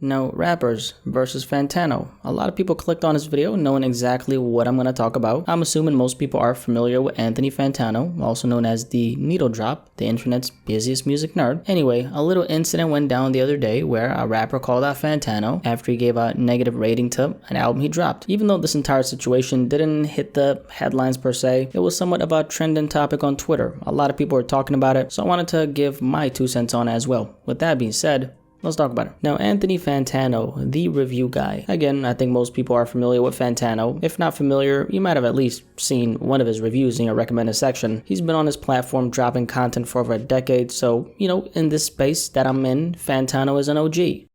Now, rappers versus Fantano. A lot of people clicked on this video knowing exactly what I'm going to talk about. I'm assuming most people are familiar with Anthony Fantano, also known as the Needle Drop, the internet's busiest music nerd. Anyway, a little incident went down the other day where a rapper called out Fantano after he gave a negative rating to an album he dropped. Even though this entire situation didn't hit the headlines per se, it was somewhat of a trending topic on Twitter. A lot of people were talking about it, so I wanted to give my 2 cents on it as well. With that being said, let's talk about it. Now, Anthony Fantano, the review guy. Again, I think most people are familiar with Fantano. If not familiar, you might have at least seen one of his reviews in your recommended section. He's been on his platform dropping content for over a decade, so, in this space that I'm in, Fantano is an OG.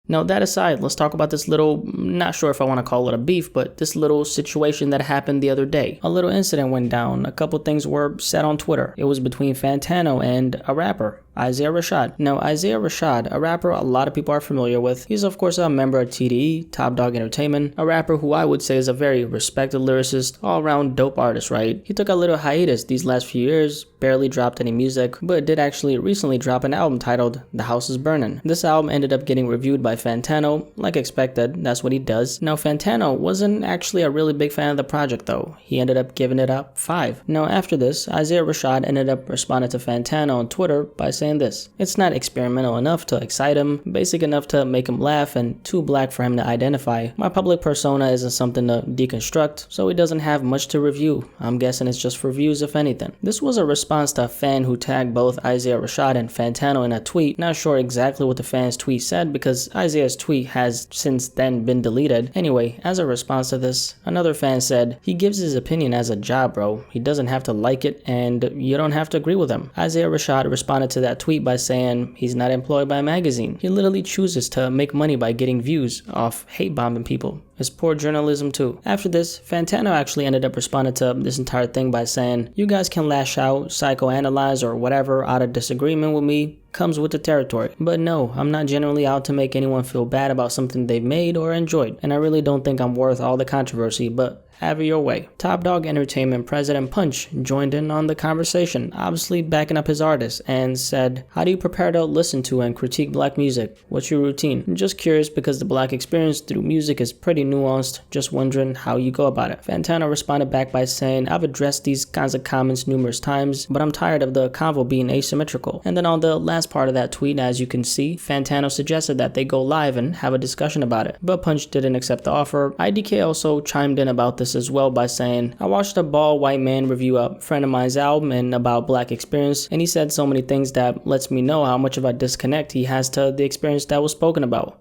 Now, that aside, let's talk about this little, not sure if I want to call it a beef, but this little situation that happened the other day. A little incident went down. A couple things were said on Twitter. It was between Fantano and a rapper, Isaiah Rashad. Now, Isaiah Rashad, a rapper a lot of people are familiar with. He's of course a member of TDE, Top Dog Entertainment, a rapper who I would say is a very respected lyricist, all-around dope artist, right? He took a little hiatus these last few years, barely dropped any music, but did actually recently drop an album titled The House is Burning. This album ended up getting reviewed by Fantano, like expected. That's what he does. Now, Fantano wasn't actually a really big fan of the project though. He ended up giving it a 5. Now, after this, Isaiah Rashad ended up responding to Fantano on Twitter by saying this: "It's not experimental enough to excite him, basic enough to make him laugh, and too black for him to identify. My public persona isn't something to deconstruct, so he doesn't have much to review. I'm guessing it's just for views if anything." This was a response to a fan who tagged both Isaiah Rashad and Fantano in a tweet. Not sure exactly what the fan's tweet said because Isaiah's tweet has since then been deleted. Anyway, as a response to this, another fan said, "He gives his opinion as a job, bro. He doesn't have to like it and you don't have to agree with him." Isaiah Rashad responded to that tweet by saying he's not employed by a magazine. He literally chooses to make money by getting views off hate bombing people. It's poor journalism too. After this, Fantano actually ended up responding to this entire thing by saying, "You guys can lash out, psychoanalyze, or whatever out of disagreement with me. Comes with the territory. But no, I'm not generally out to make anyone feel bad about something they've made or enjoyed, and I really don't think I'm worth all the controversy, but have it your way." Top Dog Entertainment President Punch joined in on the conversation, obviously backing up his artist, and said, "How do you prepare to listen to and critique black music? What's your routine? I'm just curious because the black experience through music is pretty nuanced, just wondering how you go about it." Fantano responded back by saying, "I've addressed these kinds of comments numerous times, but I'm tired of the convo being asymmetrical." And then on the last part of that tweet, as you can see, Fantano suggested that they go live and have a discussion about it, but Punch didn't accept the offer. IDK also chimed in about this as well by saying, "I watched a bald white man review a friend of mine's album and about black experience, and he said so many things that lets me know how much of a disconnect he has to the experience that was spoken about."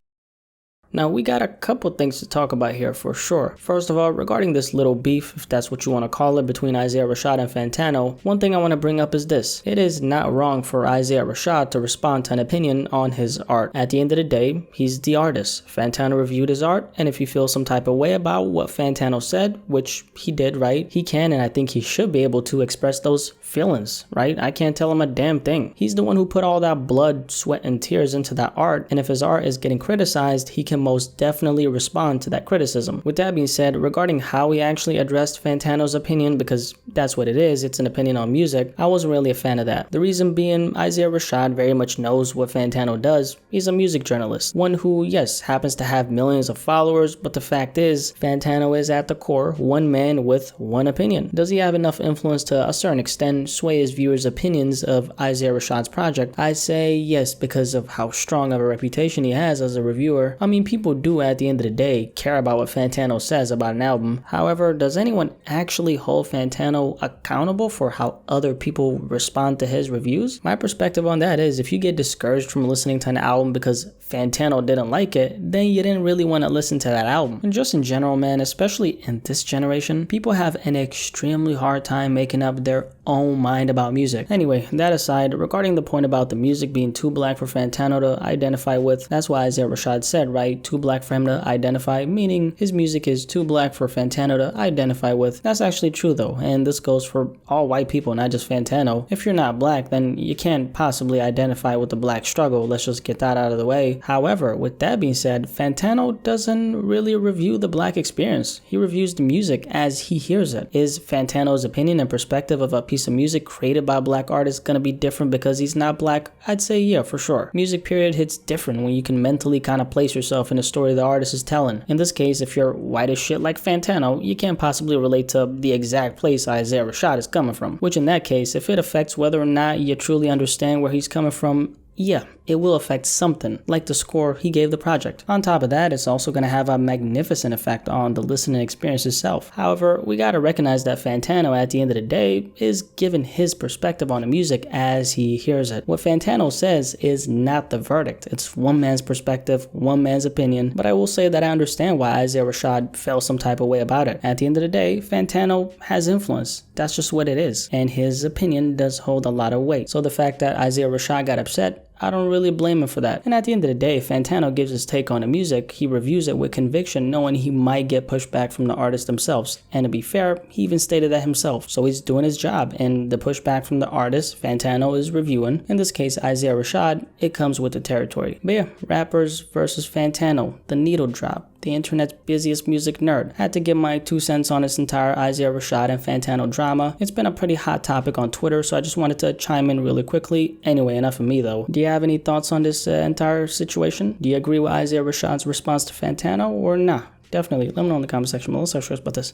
Now, we got a couple things to talk about here for sure. First of all, regarding this little beef, if that's what you want to call it, between Isaiah Rashad and Fantano, one thing I want to bring up is this. It is not wrong for Isaiah Rashad to respond to an opinion on his art. At the end of the day, he's the artist. Fantano reviewed his art, and if you feel some type of way about what Fantano said, which he did, right, he can and I think he should be able to express those feelings, right? I can't tell him a damn thing. He's the one who put all that blood, sweat, and tears into that art, and if his art is getting criticized, he can most definitely respond to that criticism. With that being said, regarding how he actually addressed Fantano's opinion, because that's what it is, it's an opinion on music, I wasn't really a fan of that. The reason being, Isaiah Rashad very much knows what Fantano does. He's a music journalist, one who, yes, happens to have millions of followers, but the fact is, Fantano is at the core one man with one opinion. Does he have enough influence to a certain extent sway his viewers' opinions of Isaiah Rashad's project? I say yes, because of how strong of a reputation he has as a reviewer. I mean, people do at the end of the day care about what Fantano says about an album. However, does anyone actually hold Fantano accountable for how other people respond to his reviews? My perspective on that is, if you get discouraged from listening to an album because Fantano didn't like it, then you didn't really want to listen to that album. And just in general, man, especially in this generation, people have an extremely hard time making up their own mind about music. Anyway, that aside, regarding the point about the music being too black for Fantano to identify with, that's why Isaiah Rashad said, right, too black for him to identify, meaning his music is too black for Fantano to identify with. That's actually true though, and this goes for all white people, not just Fantano. If you're not black, then you can't possibly identify with the black struggle. Let's just get that out of the way. However, with that being said, Fantano doesn't really review the black experience. He reviews the music as he hears it. Is Fantano's opinion and perspective of a piece piece of music created by a black artist gonna be different because he's not black? I'd say yeah, for sure. Music period hits different when you can mentally kind of place yourself in the story the artist is telling. In this case, if you're white as shit like Fantano, you can't possibly relate to the exact place Isaiah Rashad is coming from, which in that case, if it affects whether or not you truly understand where he's coming from, yeah, it will affect something, like the score he gave the project. On top of that, it's also going to have a magnificent effect on the listening experience itself. However, we gotta recognize that Fantano, at the end of the day, is giving his perspective on the music as he hears it. What Fantano says is not the verdict. It's one man's perspective, one man's opinion, but I will say that I understand why Isaiah Rashad felt some type of way about it. At the end of the day, Fantano has influence. That's just what it is, and his opinion does hold a lot of weight. So the fact that Isaiah Rashad got upset, I don't really blame him for that. And at the end of the day, Fantano gives his take on the music. He reviews it with conviction, knowing he might get pushback from the artists themselves. And to be fair, he even stated that himself. So he's doing his job, and the pushback from the artist Fantano is reviewing, in this case Isaiah Rashad, it comes with the territory. But yeah, rappers versus Fantano, the needle drop, the internet's busiest music nerd. I had to give my 2 cents on this entire Isaiah Rashad and Fantano drama. It's been a pretty hot topic on Twitter, so I just wanted to chime in really quickly. Anyway, enough of me though. Do you have any thoughts on this entire situation? Do you agree with Isaiah Rashad's response to Fantano or nah? Definitely let me know in the comment section below. Let's talk about this.